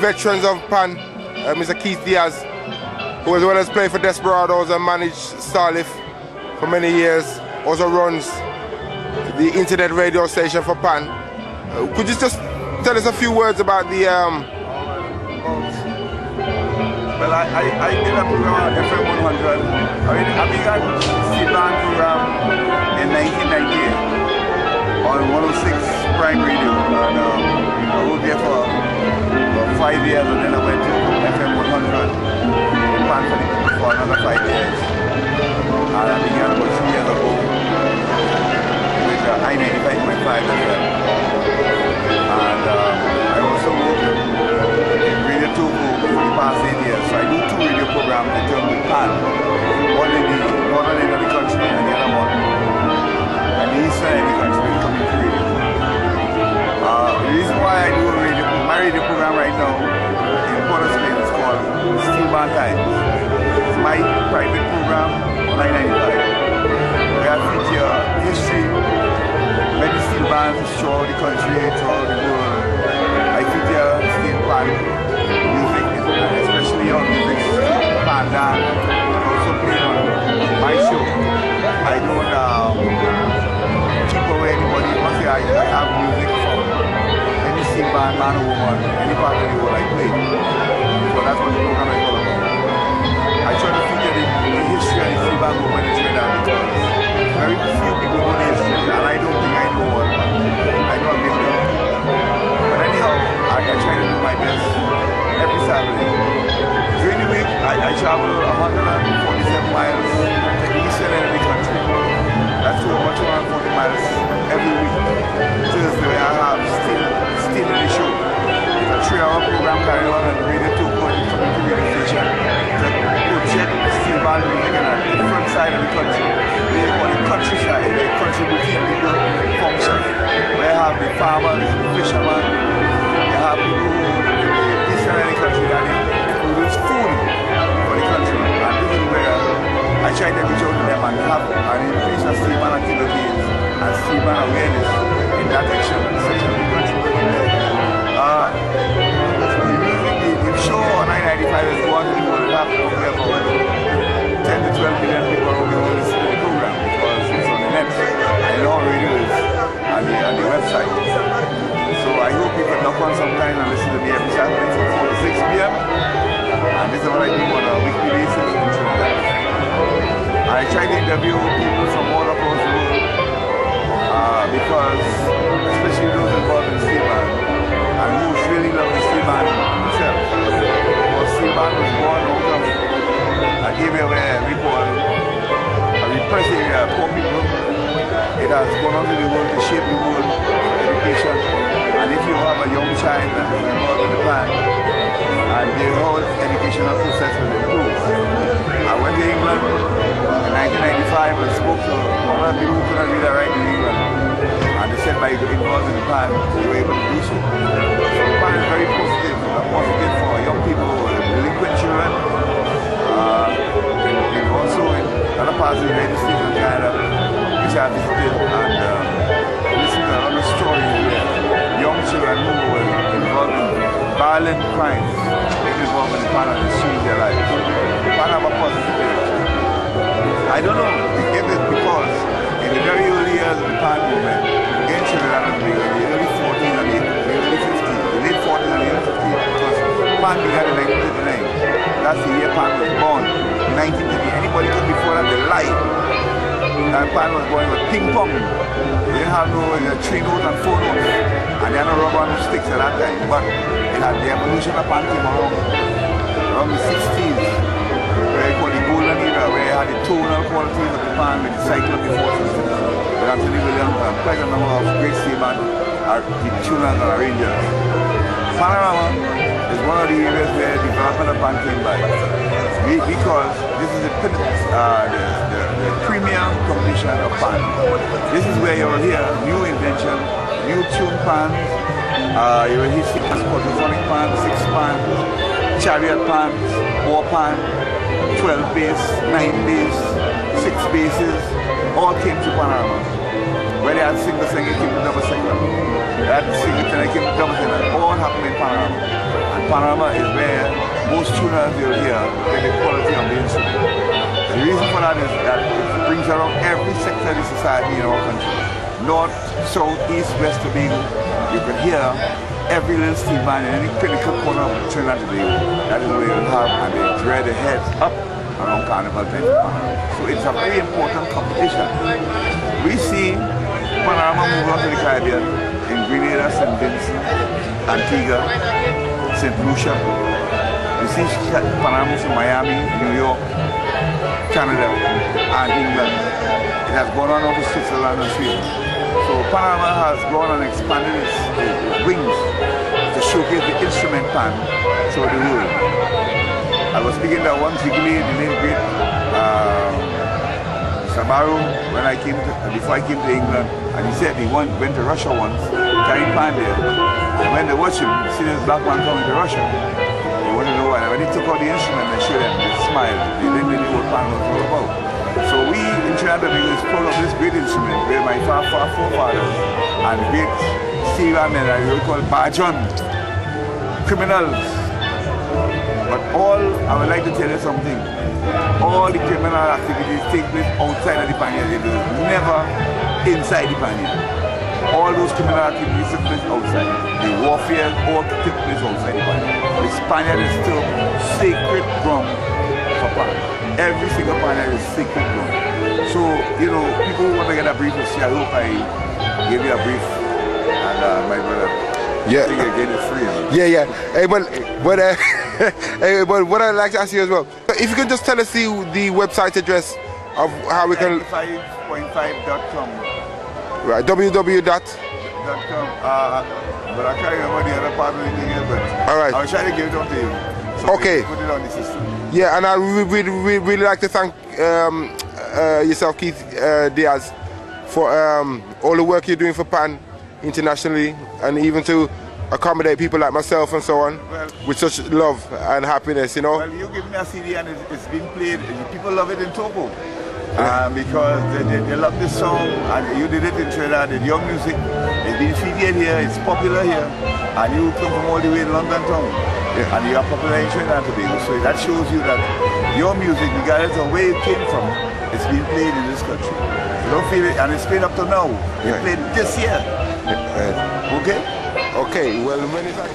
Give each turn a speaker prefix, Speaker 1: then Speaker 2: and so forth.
Speaker 1: veterans of Pan, Mr. Kieth Dias, who as well as played for Desperadoes and managed Sarlift for many years, also runs the internet radio station for Pan. Could you just tell us a few words about the...
Speaker 2: Well, I did a program on FM 100. I began Steelband program in 1998 on 106 Prime Radio, and I was there for 5 years, and then I went to FM 100 in Pan for another 5 years, and I began about 2 years ago with I-95.5 as well. And I also worked in Radio 2 for the past 8 years, so I do 2 radio programs in terms of Pan, one in the northern end of the country and the other one in the eastern end of the country, community radio. The reason why I do my radio program right now in Port of Spain is called Steelband Times. It's my private program on I-95, where I feature history, many steel bands throughout the country, throughout the world. I feature Steelpan music, especially on music, Steelpan dance, also play on my show. I don't keep away anybody. Once I have music from any steel band, man or woman, any part of the world I play. So that's what the program is all about. I try to feature the history of the steel band movement in Trinidad because very few people know the history, and I don't think I know one. I know a bit more. But anyhow, I try to do my best every Saturday. During the week, I travel 147 miles to the eastern end of the country. That's over 240 miles every week. Thursday, I have Steel in the Show. It's a 3-hour program carrying on at Radio 2 community radio station to project steel band music on a different side of the country. They call it countryside, they contributing legal function. Where you have the farmers, the fishermen, you have people who in the eastern end of the country that produce food for the country. And this is where I try to reach out to them and have an increase of steel band activities and steel band awareness in that section of the country. The show on I-95 is going to be able to have probably about 10 to 12 million people who will listen to the program because it's on the net and all radio is on the website. So I hope you can knock on sometime and listen to me every Saturday from 4 to 6 p.m. And this is what I do on a weekly basis in Trinidad. I try to interview people from all across the world because especially those involved in Steelband and who really love the Steelband themselves. Because Steelband was born out of an area where we call a repressed area, poor people. It has gone on to the world to shape the world for education. And if you have a young child that is involved in the plan, and the whole educational process will improve. I went to England in 1995 and spoke to one of the people who couldn't read or write in England. And they said by getting involved in the plan, they were able to do so. So the plan is very positive for young people, delinquent children, and also in other parts of the United States and Canada, which I visited and listened to a lot of stories where young children who were involved in violent crimes, get involved in the plan and change their lives. The plan have a positive direction. I don't know if it's because in the very early years of the pan movement, in Trinidad and Tobago, in the early 40s and the early 50s, the late 40s and the early 50s, because pan began in 1939. That's the year pan was born, in 1930. Anybody come before that, they lied. That pan was born with ping pong. They didn't have no 3 notes and 4 notes, and they had no rubber and no sticks at that time. But it had the evolution of pan came around the 60s. Where you call the golden era, where you had the tonal qualities of the pan with the cyclic forces with Anthony Williams and quite a number of great Steelband tuners and arrangers. Panorama is one of the areas where development of pan came by because this is the premium competition of pan. This is where you will hear new invention, new tune pans, you will hear quadraphonic pans, 6 pans, chariot pans, 4 pans, 12 bass, 9 bass, 6 basses, all came to Panorama. Where they had single singer, came to double singer. They had single tenor, came to double tenor. All happened in Panorama. And Panorama is where most tuners you'll hear get the quality of the instrument. The reason for that is that it brings around every sector of the society in our country. North, south, east, west Tobago. You can hear every little steel band in any critical corner of Trinidad and Tobago. That is what you'll have, and they dread their heads up around Carnival time. So it's a very important competition. We see Panorama move on to the Caribbean in Grenada, St. Vincent, Antigua, St. Lucia. You see Panorama from Miami, New York, Canada, and England. It has gone on over Switzerland and Sweden. So Panorama has grown and expanded its wings to showcase the instrument pan throughout the world. I was speaking to one Jiggly, the late great Sabaru, when I came to, before I came to England, and he said he went to Russia once, carrying pan there. And when they watched him, see this black man coming to Russia, they want to know why. When he took out the instrument and showed them, they smiled. They didn't really know what pan was all about. So we in Trinidad is proud of this great instrument where my forefathers and great Steelman men, I will call Bajon, criminals. But all, I would like to tell you something, all the criminal activities take place outside of the pan yard. It is never inside the pan yard. All those criminal activities take place outside. The warfare all take place outside the pan yard. The pan yard is still sacred ground for pan. Every single pan yard is sacred ground. So, you know, people want to get a brief of I hope I gave you a brief. And my brother,
Speaker 1: yeah,
Speaker 2: I think I get it free.
Speaker 1: Yeah. Hey, but what I'd like to ask you as well, if you can just tell us the website address of how we can...
Speaker 2: 95.5.com.
Speaker 1: Right, www.
Speaker 2: But I can't remember the other part of the thing here, but
Speaker 1: all right.
Speaker 2: I'll try to give it on to you. So
Speaker 1: okay.
Speaker 2: Put it on the system.
Speaker 1: Yeah, and I really like to thank yourself, Kieth Dias, for all the work you're doing for PAN internationally, and even to accommodate people like myself and so on, well, with such love and happiness, you know.
Speaker 2: Well, you give me a CD and it's been played. People love it in Togo because they love this song, and you did it in Trinidad. The young music, it's been featured here, it's popular here, and you come from all the way in London town, and you are popular in Trinidad and Tobago. So that shows you that your music, regardless of where it came from, it's been played in this country. You don't feel it, and it's played up to now. You played this year. Okay?
Speaker 1: Okay, well, many thanks.